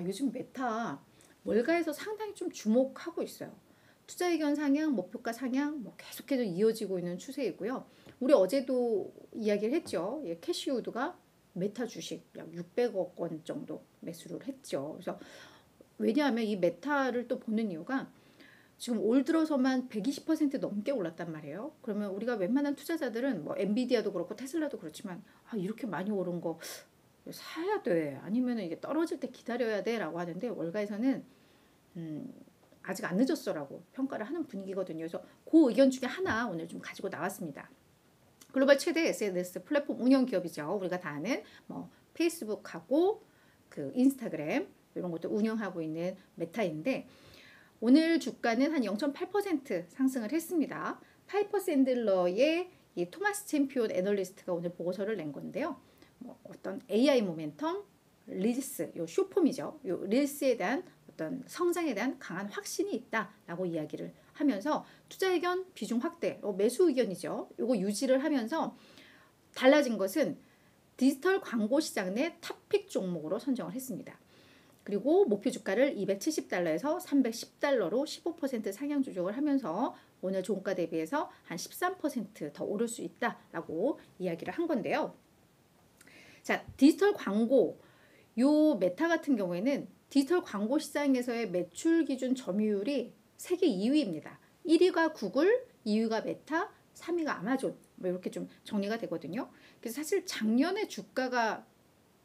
요즘 메타 월가에서 상당히 좀 주목하고 있어요. 투자 의견 상향, 목표가 상향 뭐 계속해서 이어지고 있는 추세이고요. 우리 어제도 이야기를 했죠. 예, 캐시우드가 메타 주식 약 600억 원 정도 매수를 했죠. 그래서 왜냐하면 이 메타를 또 보는 이유가 지금 올 들어서만 120% 넘게 올랐단 말이에요. 그러면 우리가 웬만한 투자자들은 뭐 엔비디아도 그렇고 테슬라도 그렇지만 이렇게 많이 오른 거 사야 돼. 아니면 이게 떨어질 때 기다려야 돼. 라고 하는데 월가에서는 아직 안 늦었어라고 평가를 하는 분위기거든요. 그래서 그 의견 중에 하나 오늘 좀 가지고 나왔습니다. 글로벌 최대 SNS 플랫폼 운영 기업이죠. 우리가 다 아는 뭐 페이스북하고 그 인스타그램 이런 것도 운영하고 있는 메타인데 오늘 주가는 한 0.8% 상승을 했습니다. 파이퍼 샌들러의 이 토마스 챔피온 애널리스트가 오늘 보고서를 낸 건데요. 뭐 어떤 AI 모멘텀, 릴스, 요 쇼폼이죠. 요 릴스에 대한 어떤 성장에 대한 강한 확신이 있다라고 이야기를 하면서 투자 의견 비중 확대, 매수 의견이죠. 요거 유지를 하면서 달라진 것은 디지털 광고 시장 내 탑픽 종목으로 선정을 했습니다. 그리고 목표 주가를 270달러에서 310달러로 15% 상향 조정을 하면서 오늘 종가 대비해서 한 13% 더 오를 수 있다라고 이야기를 한 건데요. 자, 디지털 광고 요 메타 같은 경우에는 디지털 광고 시장에서의 매출 기준 점유율이 세계 2위입니다. 1위가 구글, 2위가 메타, 3위가 아마존 뭐 이렇게 좀 정리가 되거든요. 그래서 사실 작년에 주가가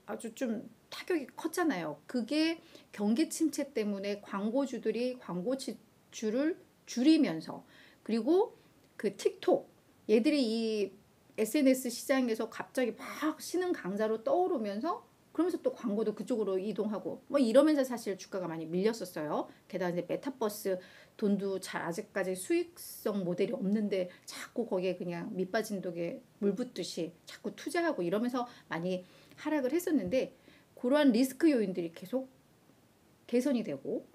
아주 좀 타격이 컸잖아요. 그게 경기 침체 때문에 광고주들이 광고 지출을 줄이면서 그리고 그 틱톡 얘들이 이 SNS 시장에서 갑자기 막 신흥 강자로 떠오르면서 그러면서 또 광고도 그쪽으로 이동하고 뭐 이러면서 사실 주가가 많이 밀렸었어요. 게다가 이제 메타버스 돈도 잘 아직까지 수익성 모델이 없는데 자꾸 거기에 그냥 밑 빠진 독에 물 붓듯이 자꾸 투자하고 이러면서 많이 하락을 했었는데 그러한 리스크 요인들이 계속 개선이 되고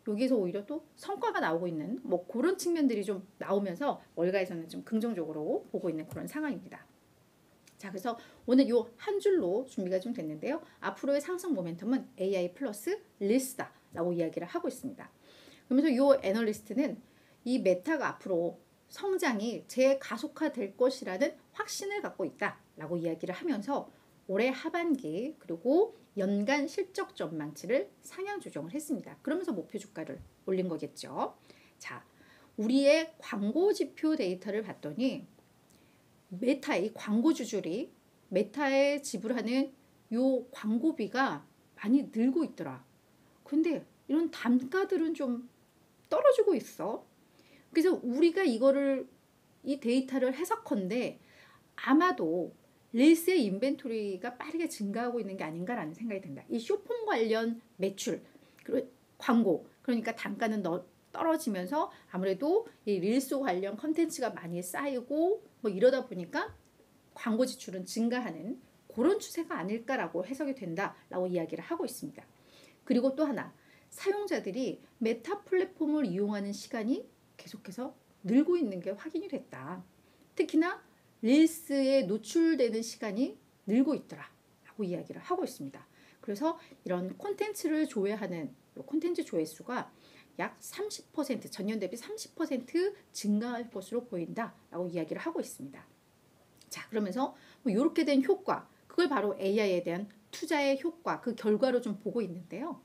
여기서 오히려 또 성과가 나오고 있는 뭐 그런 측면들이 좀 나오면서 월가에서는 좀 긍정적으로 보고 있는 그런 상황입니다. 자, 그래서 오늘 요 한 줄로 준비가 좀 됐는데요. 앞으로의 상승 모멘텀은 AI 플러스 릴스다라고 이야기를 하고 있습니다. 그러면서 요 애널리스트는 이 메타가 앞으로 성장이 재가속화될 것이라는 확신을 갖고 있다라고 이야기를 하면서 올해 하반기 그리고 연간 실적 전망치를 상향 조정을 했습니다. 그러면서 목표 주가를 올린 거겠죠. 자, 우리의 광고 지표 데이터를 봤더니 메타의 광고주들이 메타에 지불하는 요 광고비가 많이 늘고 있더라. 근데 이런 단가들은 좀 떨어지고 있어. 그래서 우리가 이 데이터를 해석컨대 아마도 릴스의 인벤토리가 빠르게 증가하고 있는 게 아닌가라는 생각이 듭니다. 이 쇼폼 관련 매출, 그리고 광고, 그러니까 단가는 떨어지면서 아무래도 이 릴스 관련 컨텐츠가 많이 쌓이고 뭐 이러다 보니까 광고 지출은 증가하는 그런 추세가 아닐까라고 해석이 된다라고 이야기를 하고 있습니다. 그리고 또 하나, 사용자들이 메타 플랫폼을 이용하는 시간이 계속해서 늘고 있는 게 확인이 됐다. 특히나 릴스에 노출되는 시간이 늘고 있더라 라고 이야기를 하고 있습니다. 그래서 이런 콘텐츠를 조회하는 콘텐츠 조회수가 약 30% 전년 대비 30% 증가할 것으로 보인다라고 이야기를 하고 있습니다. 자, 그러면서 뭐 이렇게 된 효과, 그걸 바로 AI에 대한 투자의 효과, 그 결과로 좀 보고 있는데요.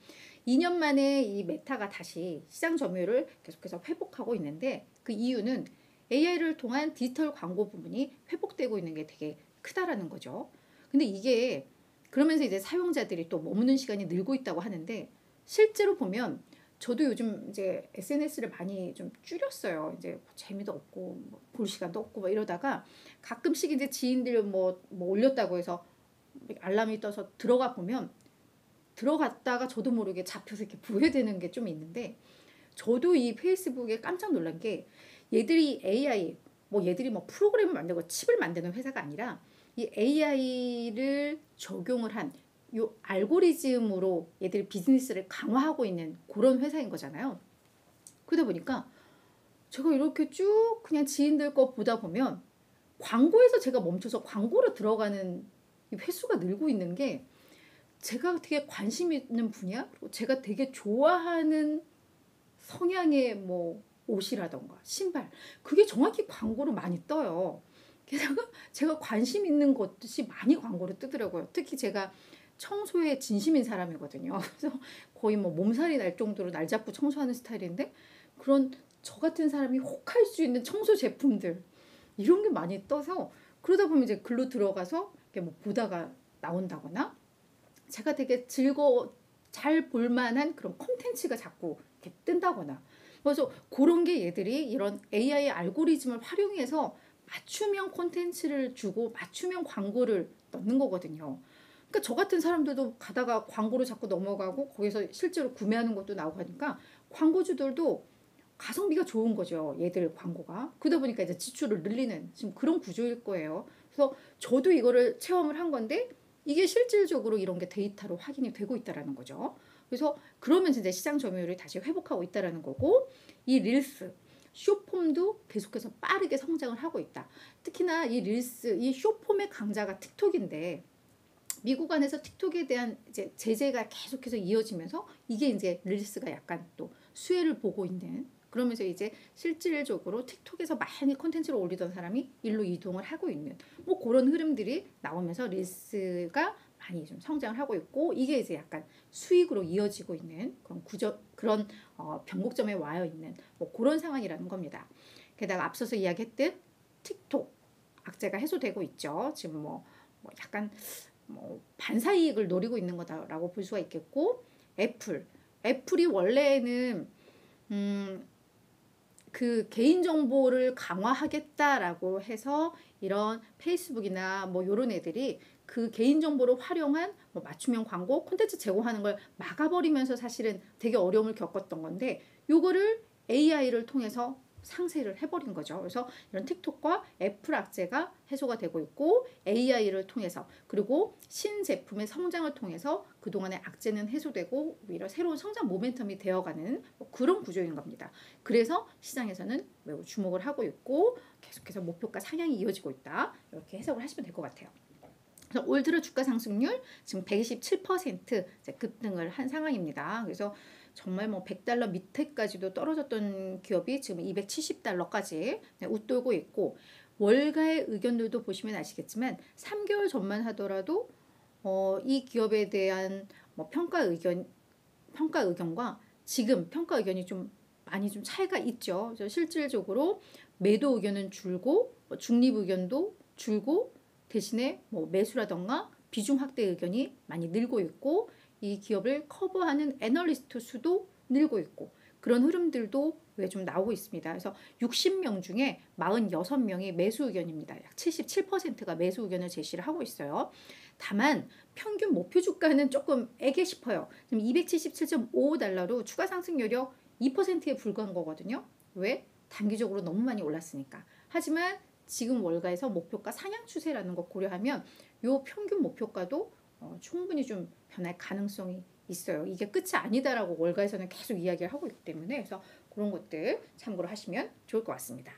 2년 만에 이 메타가 다시 시장 점유율을 계속해서 회복하고 있는데 그 이유는 AI를 통한 디지털 광고 부분이 회복되고 있는 게 되게 크다라는 거죠. 근데 이게 그러면서 이제 사용자들이 또 머무는 시간이 늘고 있다고 하는데 실제로 보면 저도 요즘 이제 SNS를 많이 좀 줄였어요. 이제 재미도 없고 볼 시간도 없고 뭐 이러다가 가끔씩 이제 지인들 뭐 올렸다고 해서 알람이 떠서 들어가 보면 들어갔다가 저도 모르게 잡혀서 이렇게 보게 되는 게 좀 있는데 저도 이 페이스북에 깜짝 놀란 게 얘들이 AI 얘들이 프로그램을 만들고 칩을 만드는 회사가 아니라 이 AI를 적용을 한 요 알고리즘으로 얘들이 비즈니스를 강화하고 있는 그런 회사인 거잖아요. 그러다 보니까 제가 이렇게 쭉 그냥 지인들 거 보다 보면 광고에서 제가 멈춰서 광고로 들어가는 이 횟수가 늘고 있는 게 제가 되게 관심 있는 분야, 그리고 제가 되게 좋아하는 성향의 뭐 옷이라던가 신발, 그게 정확히 광고로 많이 떠요. 게다가 제가 관심 있는 것이 많이 광고로 뜨더라고요. 특히 제가 청소에 진심인 사람이거든요. 그래서 거의 뭐 몸살이 날 정도로 날 잡고 청소하는 스타일인데, 그런 저 같은 사람이 혹할 수 있는 청소 제품들, 이런 게 많이 떠서, 그러다 보면 이제 글로 들어가서 이렇게 뭐 보다가 나온다거나, 제가 되게 잘 볼만한 그런 콘텐츠가 자꾸 이렇게 뜬다거나, 그래서 그런 게 얘들이 이런 AI 알고리즘을 활용해서 맞춤형 콘텐츠를 주고 맞춤형 광고를 넣는 거거든요. 그러니까 저 같은 사람들도 가다가 광고로 자꾸 넘어가고 거기서 실제로 구매하는 것도 나오고 하니까 광고주들도 가성비가 좋은 거죠. 얘들 광고가. 그러다 보니까 이제 지출을 늘리는 지금 그런 구조일 거예요. 그래서 저도 이거를 체험을 한 건데, 이게 실질적으로 이런 게 데이터로 확인이 되고 있다라는 거죠. 그래서 그러면서 이제 시장 점유율을 다시 회복하고 있다라는 거고, 이 릴스 숏폼도 계속해서 빠르게 성장을 하고 있다. 특히나 이 릴스, 이 숏폼의 강자가 틱톡인데, 미국 안에서 틱톡에 대한 이제 제재가 계속해서 이어지면서 이게 이제 릴스가 약간 또 수혜를 보고 있는, 그러면서 이제 실질적으로 틱톡에서 많이 콘텐츠를 올리던 사람이 일로 이동을 하고 있는 뭐 그런 흐름들이 나오면서 릴스가 많이 좀 성장을 하고 있고, 이게 이제 약간 수익으로 이어지고 있는 그런 변곡점에 와여 있는 뭐 그런 상황이라는 겁니다. 게다가 앞서서 이야기했듯 틱톡 악재가 해소되고 있죠. 지금 뭐 약간 뭐 반사이익을 노리고 있는 거다라고 볼 수가 있겠고, 애플이 원래는 그 개인정보를 강화하겠다라고 해서 이런 페이스북이나 뭐 요런 애들이 그 개인정보를 활용한 뭐 맞춤형 광고 콘텐츠 제공하는 걸 막아버리면서 사실은 되게 어려움을 겪었던 건데, 요거를 AI를 통해서 상쇄를 해버린 거죠. 그래서 이런 틱톡과 애플 악재가 해소가 되고 있고, AI를 통해서, 그리고 신제품의 성장을 통해서 그동안의 악재는 해소되고 오히려 새로운 성장 모멘텀이 되어가는 뭐 그런 구조인 겁니다. 그래서 시장에서는 매우 주목을 하고 있고 계속해서 목표가 상향이 이어지고 있다, 이렇게 해석을 하시면 될 것 같아요. 그래서 올 들어 주가 상승률 지금 127% 이제 급등을 한 상황입니다. 그래서 정말 뭐 100달러 밑에까지도 떨어졌던 기업이 지금 270달러까지 웃돌고 있고, 월가의 의견들도 보시면 아시겠지만 3개월 전만 하더라도 이 기업에 대한 뭐 평가 의견과 지금 평가 의견이 좀 많이 좀 차이가 있죠. 그래서 실질적으로 매도 의견은 줄고 중립 의견도 줄고, 대신에 뭐 매수라던가 비중 확대 의견이 많이 늘고 있고, 이 기업을 커버하는 애널리스트 수도 늘고 있고, 그런 흐름들도 왜 좀 나오고 있습니다. 그래서 60명 중에 46명이 매수 의견입니다. 약 77%가 매수 의견을 제시를 하고 있어요. 다만 평균 목표 주가는 조금 애게 싶어요. 지금 277.55달러로 추가 상승 여력 2%에 불과한 거거든요. 왜? 단기적으로 너무 많이 올랐으니까. 하지만 지금 월가에서 목표가 상향 추세라는 거 고려하면 요 평균 목표가도 충분히 좀 변할 가능성이 있어요. 이게 끝이 아니다라고 월가에서는 계속 이야기를 하고 있기 때문에, 그래서 그런 것들 참고로 하시면 좋을 것 같습니다.